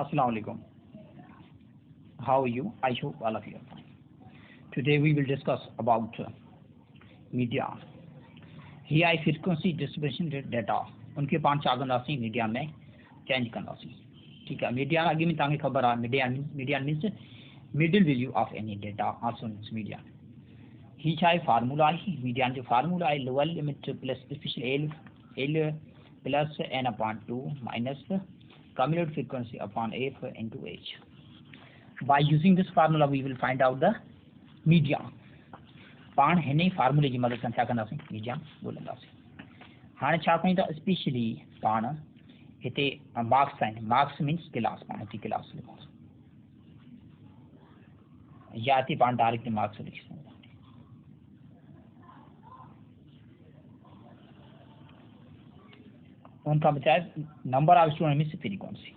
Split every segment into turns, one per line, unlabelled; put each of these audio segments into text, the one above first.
Assalamu alaikum. How are you? I hope all of you are fine. Today we will discuss about media. High frequency distribution data. उनके पांच चागंदासी media में change करनासी. ठीक है. Media आगे में तांगे खबर आ median means middle value of any data also means media. ही चाहे फार्मूला है मीडिया जो फार्मूला है lower limit plus special L plus n upon 2 minus cumulative frequency upon f into h. By using this formula we will find out the media. पाण हिन फार्मूले की मदद सां छा कंदासीं मीडिया ॻोल्हंदासीं. हाणे छा कयूं था स्पेशली पाण हिते मार्क्स आहिनि. Marks means class. पाण हिते क्लास लिखूं या हिते पाण डायरेक्ट मार्क्स लिखी सघूं. उनका बचाए number of student means frequency.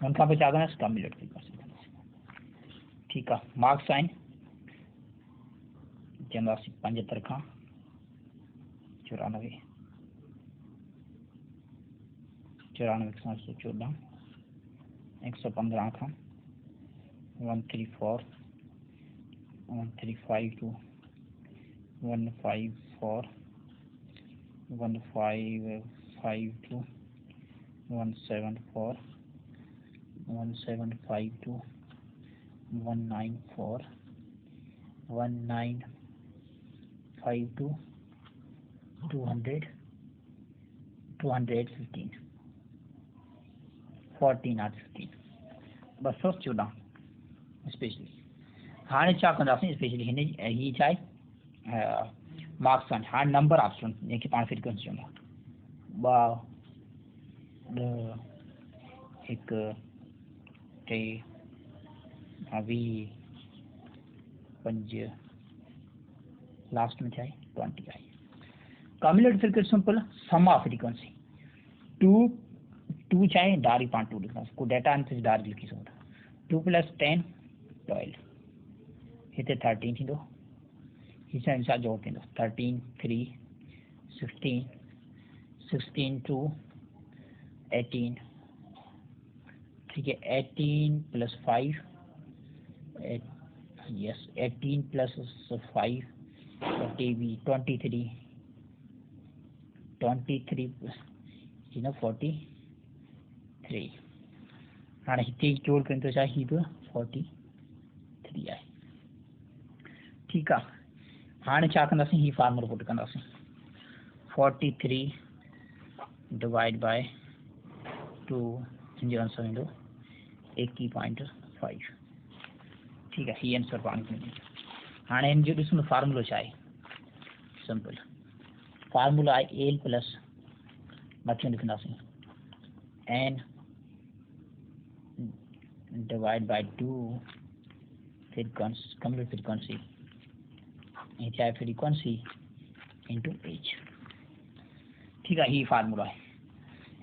उनका बचा कम्युलेट फ्रीक्वेंसी. ठीक है. मार्क्स आहिनि चवंदासीं 75 खां 94 खां 114 115 खां 134 135 154 155 174 1752 194 1952 200 215 14 और 15 214 स्पेशली. हाँ छा कंदासीं स्पेशली हिन ही छा आहे मार्क्स आहिनि. हाणे नंबर ऑफ स्टूडेंट जंहिंखे पाण फ्रीक्वेंसी चवंदा 2 10 1 3 20 5 लास्ट में छा आहे 20 आहे. Cumulative frequency simple some of frequency 2 छा आहे डायरेक्ट पाण 2 लिखंदासीं. को डेटा आहिनि डायरेक्ट लिखी सघूं था. 2 + 10 12 हिते 13 थींदो. हिसाब सां जोड़ थींदो 13 3 16 16 2 18. ठीक है. 18 + 5 yes 18 + 5 23 23 43 हाणे हिते जोड़ कयूं त छा ही बि 43 आहे. ठीकु आहे. हाणे छा कंदासीं ही फार्मूलो पुट कंदासीं 43 डिवाइड बाय 2 हिन जो आंसर ईंदो 80.5. ठीक है. ही आंसर पाण खे मिली. हाणे हिन जो ॾिसूं फार्मूलो छा आहे सिंपल. फार्मूला आहे एल प्लस मथे लिखंदासीं n divide by 2 frequency cumulative frequency ये चाहे फ्रीक्वेंसी इंटू एच. ठीक है. ही फार्मूला है.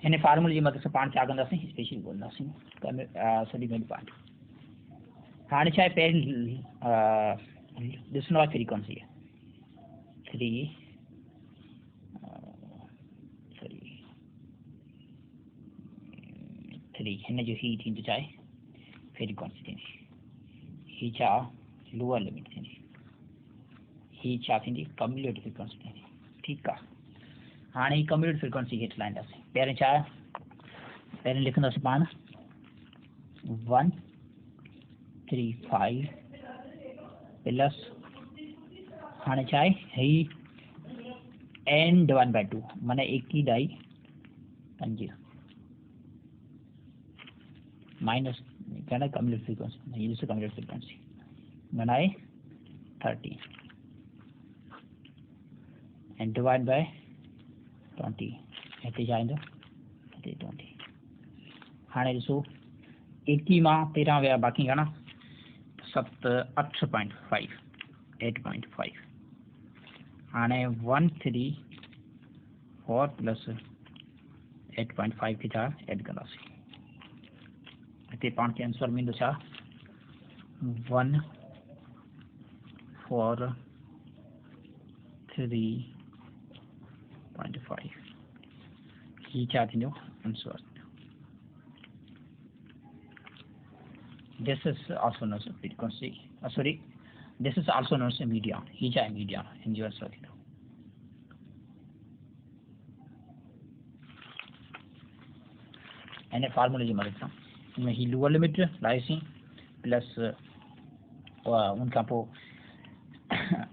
हिन फार्मूले की मदद से पाण छा कंदासीं स्पेशली ॻोल्हंदासीं सॼी मेन पार्ट. हाणे छा आहे पहिरीं ॾिसणो आहे फ्रीक्वेंसी 3 हिन जो ही थींदो छा आहे फ्रीक्वेंसी थींदी. ही छा लोअर लिमिट थींदी. ही छा थींदी कम्युलेटिव फ्रीक्वेंसी थींदी. ठीकु आहे. हाणे ही कम्युलेटिव फ्रीक्वेंसी हेठि लाहींदासीं. पहिरीं छा आहे पहिरीं लिखंदासीं पाण 135 प्लस हाणे छा आहे ही n डिवाइड बाय 2 माना 1/5 माइनस क्या है कम्युलेटिव फ्रीक्वेंसी. ये से कम्युलेटिव फ्रीक्वेंसी बनाए 30 एंड डिवाइड बाय 20 हिते छा ईंदो 20. हाणे ॾिसो 80 मां 13 विया बाक़ी घणा 8.5 8.5. हाणे 134 प्लस 8.5 खे छा एड कंदासीं. हिते पाण खे आंसर मिलंदो छा 143.5. ही छा थींदो Unsworth. This is also known as frequency. This is also known as media. Hija media in US. And a formula is इनमें ही लोअर लिमिट लाइसी प्लस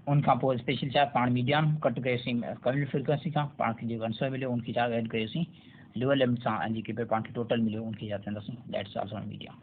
उनका पो स्पेशल चार पाण मीडियम कट कयो सी कर्नल फ्रीक्वेंसी का पाण के जो 100 मिलियो उनकी चार ऐड कयो सी लोअर लिमिट सा एंड के पे पाण के टोटल मिलियो उनकी जाते हैं दैट्स आल्सो मीडिया